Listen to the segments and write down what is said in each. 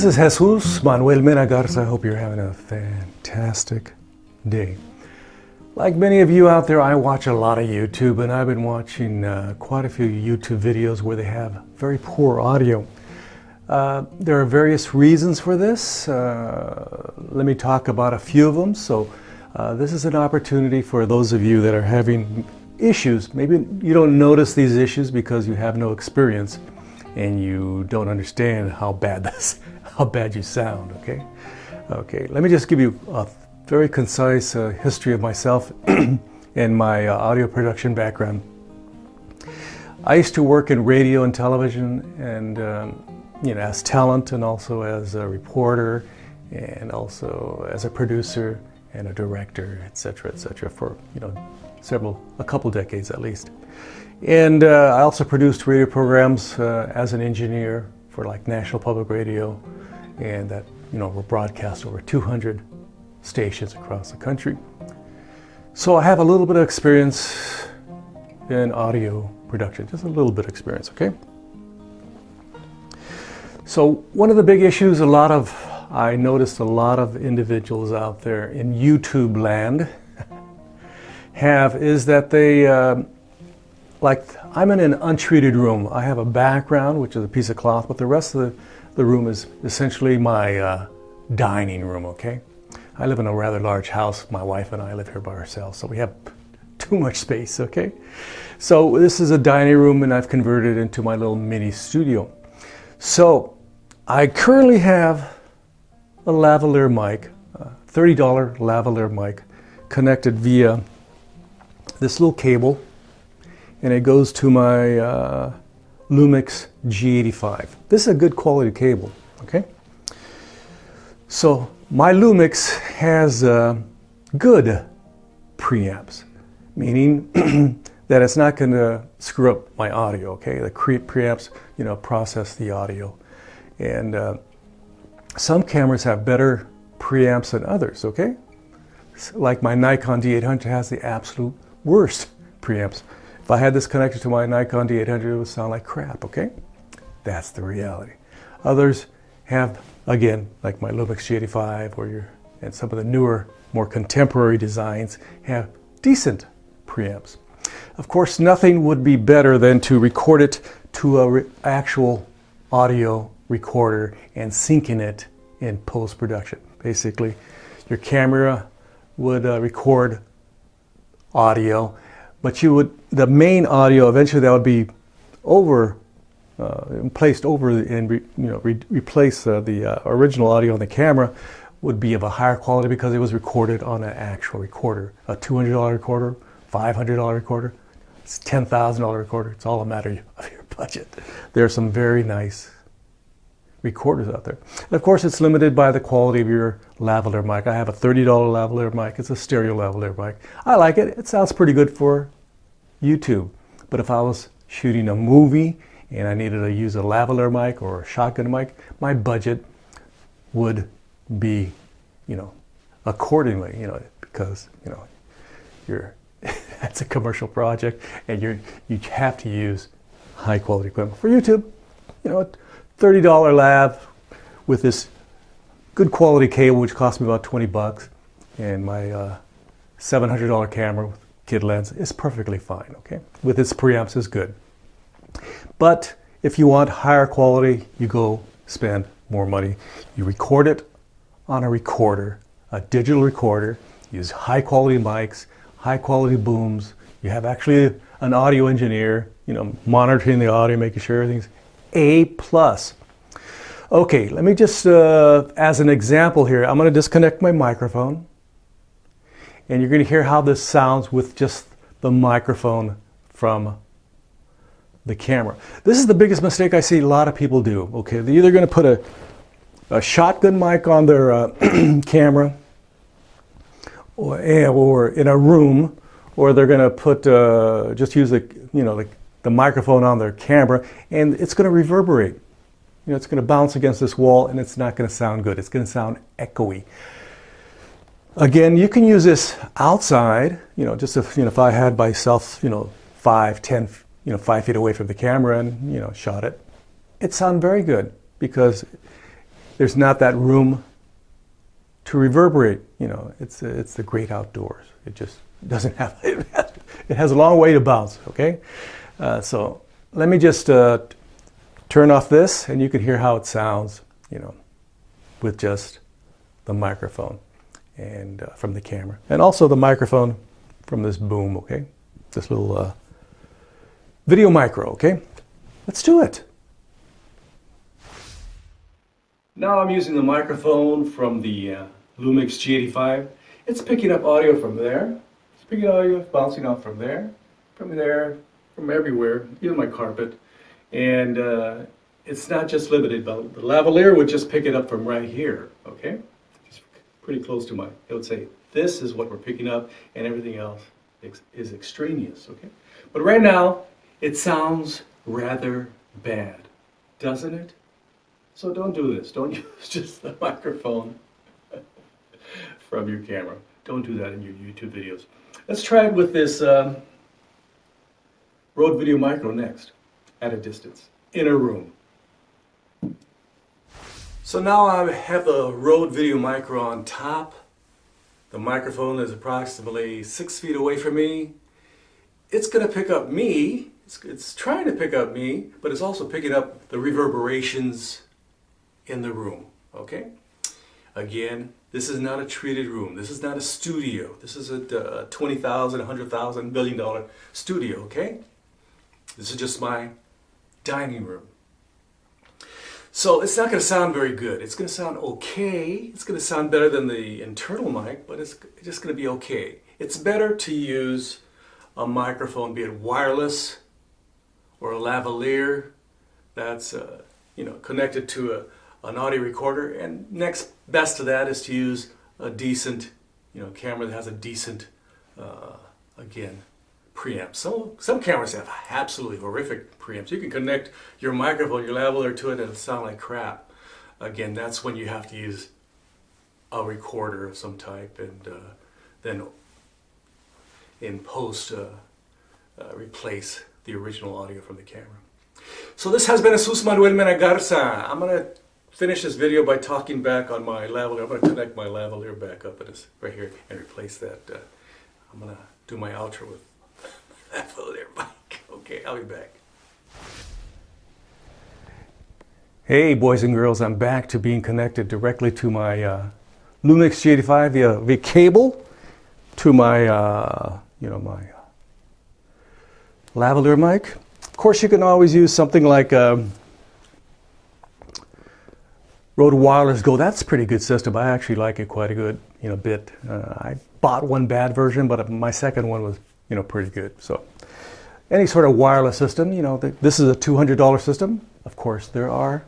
This is Jesus Manuel Mena Garza. I hope you're having a fantastic day. Like many of you out there, I watch a lot of YouTube, and I've been watching quite a few YouTube videos where they have very poor audio. There are various reasons for this. Let me talk about a few of them. So this is an opportunity for those of you that are having issues. Maybe you don't notice these issues because you have no experience and you don't understand how bad you sound. Okay. Let me just give you a very concise history of myself and my audio production background. I used to work in radio and television, and as talent, and also as a reporter, and also as a producer and a director, etc., for a couple decades at least. And I also produced radio programs as an engineer for like National Public Radio, and that were broadcast over 200 stations across the country. So I have a little bit of experience in audio production, just a little bit of experience, okay? So one of the big issues I noticed a lot of individuals out there in YouTube land is that they, I'm in an untreated room. I have a background, which is a piece of cloth, but the rest of the room is essentially my dining room, okay? I live in a rather large house. My wife and I live here by ourselves, so we have too much space, okay? So this is a dining room, and I've converted it into my little mini studio. So I currently have a lavalier mic, $30 lavalier mic, connected via this little cable, and it goes to my Lumix G85. This is a good quality cable, okay? So my Lumix has good preamps, meaning that it's not going to screw up my audio, okay? The preamps, process the audio. And some cameras have better preamps than others, okay? Like my Nikon D800 has the absolute worst preamps. If I had this connected to my Nikon D800, it would sound like crap, okay? That's the reality. Others have, again, like my Lumix G85 and some of the newer, more contemporary designs have decent preamps. Of course, nothing would be better than to record it to an actual audio recorder and syncing it in post-production. Basically, your camera would record audio, but the main audio, eventually that would be placed over and replace the original audio on the camera, would be of a higher quality because it was recorded on an actual recorder. A $200 recorder, $500 recorder, it's $10,000 recorder. It's all a matter of your budget. There are some very nice recorders out there. And of course, it's limited by the quality of your lavalier mic. I have a $30 lavalier mic. It's a stereo lavalier mic. I like it. It sounds pretty good for YouTube. But if I was shooting a movie and I needed to use a lavalier mic or a shotgun mic, my budget would be, accordingly, because, that's a commercial project, and you have to use high quality equipment. For YouTube, $30 lav with this good quality cable, which cost me about 20 bucks, and my $700 camera with kit lens is perfectly fine, okay? With its preamps is good. But if you want higher quality, you go spend more money. You record it on a recorder, a digital recorder, use high quality mics, high quality booms. You have actually an audio engineer, monitoring the audio, making sure everything's A+. Okay, let me just, as an example here, I'm going to disconnect my microphone, and you're going to hear how this sounds with just the microphone from the camera. This is the biggest mistake I see a lot of people do, okay? They're either going to put a shotgun mic on their camera or in a room, or they're going to put, just use the microphone on their camera, and it's going to reverberate. It's going to bounce against this wall, and it's not going to sound good. It's going to sound echoey. Again, you can use this outside, just if I had myself, 5 feet away from the camera and, shot it. It sounded very good because there's not that room to reverberate. You know, it's the great outdoors. It just doesn't have, it has a long way to bounce, okay? So let me just turn off this, and you can hear how it sounds, you know, with just the microphone and from the camera. And also the microphone from this boom, okay? This little VideoMicro, okay? Let's do it. Now I'm using the microphone from the Lumix G85. It's picking up audio from there. It's picking audio, bouncing off from there, from everywhere, even my carpet. And it's not just limited, but the lavalier would just pick it up from right here, okay? Just pretty close to it would say, this is what we're picking up, and everything else is extraneous, okay? But right now, it sounds rather bad, doesn't it? So don't do this. Don't use just the microphone from your camera. Don't do that in your YouTube videos. Let's try it with this Rode VideoMicro next, at a distance, in a room. So now I have the Rode VideoMicro on top. The microphone is approximately 6 feet away from me. It's going to pick up me. It's trying to pick up me, but it's also picking up the reverberations in the room, okay? Again, this is not a treated room. This is not a studio. This is a $20,000, $100,000, $1 million studio, okay? This is just my dining room. So it's not going to sound very good. It's going to sound okay. It's going to sound better than the internal mic, but it's just going to be okay. It's better to use a microphone, be it wireless or a lavalier that's connected to an audio recorder, and next best to that is to use a decent camera that has a decent again preamp. Some cameras have absolutely horrific preamps. You can connect your microphone, your lavalier to it, and it'll sound like crap. Again, that's when you have to use a recorder of some type, and then in post replace the original audio from the camera. So this has been Jesus Manuel Mena Garza. I'm going to finish this video by talking back on my lavalier. I'm going to connect my lavalier back up right here and replace that. I'm going to do my outro with lavalier mic. Okay, I'll be back. Hey boys and girls, I'm back to being connected directly to my Lumix G85 via cable to my my lavalier mic. Of course, you can always use something like Rode Wireless Go. That's a pretty good system. I actually like it quite a good bit. I bought one bad version, but my second one was pretty good. So any sort of wireless system, this is a $200 system. Of course, there are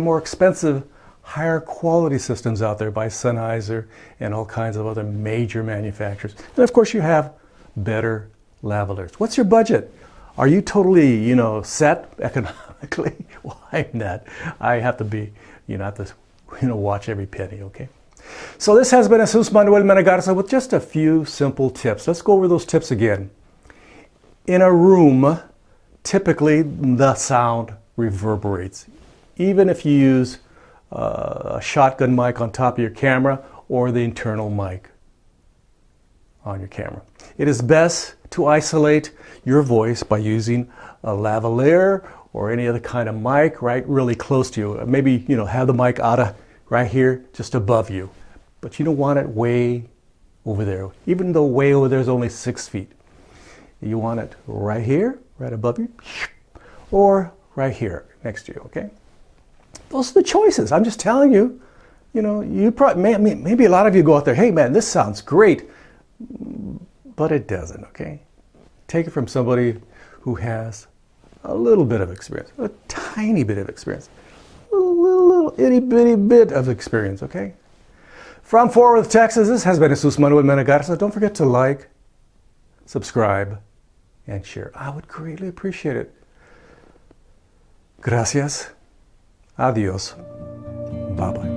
more expensive, higher quality systems out there by Sennheiser and all kinds of other major manufacturers. And of course, you have better lavaliers. What's your budget? Are you totally, set economically? Well, I'm not. I have to be, watch every penny, okay? So this has been Jesus Manuel Mena Garza with just a few simple tips. Let's go over those tips again. In a room, typically the sound reverberates. Even if you use a shotgun mic on top of your camera or the internal mic on your camera. It is best to isolate your voice by using a lavalier or any other kind of mic really close to you. Maybe have the mic out of right here just above you, but you don't want it way over there. Even though way over there is only 6 feet, you want it right here, right above you, or right here next to you. Okay, those are the choices. I'm just telling you. You probably maybe a lot of you go out there, hey man, this sounds great. But it doesn't, okay? Take it from somebody who has a little bit of experience, a tiny bit of experience, a little itty bitty bit of experience, okay? From Fort Worth, Texas, this has been Jesus Manuel Mena Garza. Don't forget to like, subscribe, and share. I would greatly appreciate it. Gracias. Adios. Bye-bye.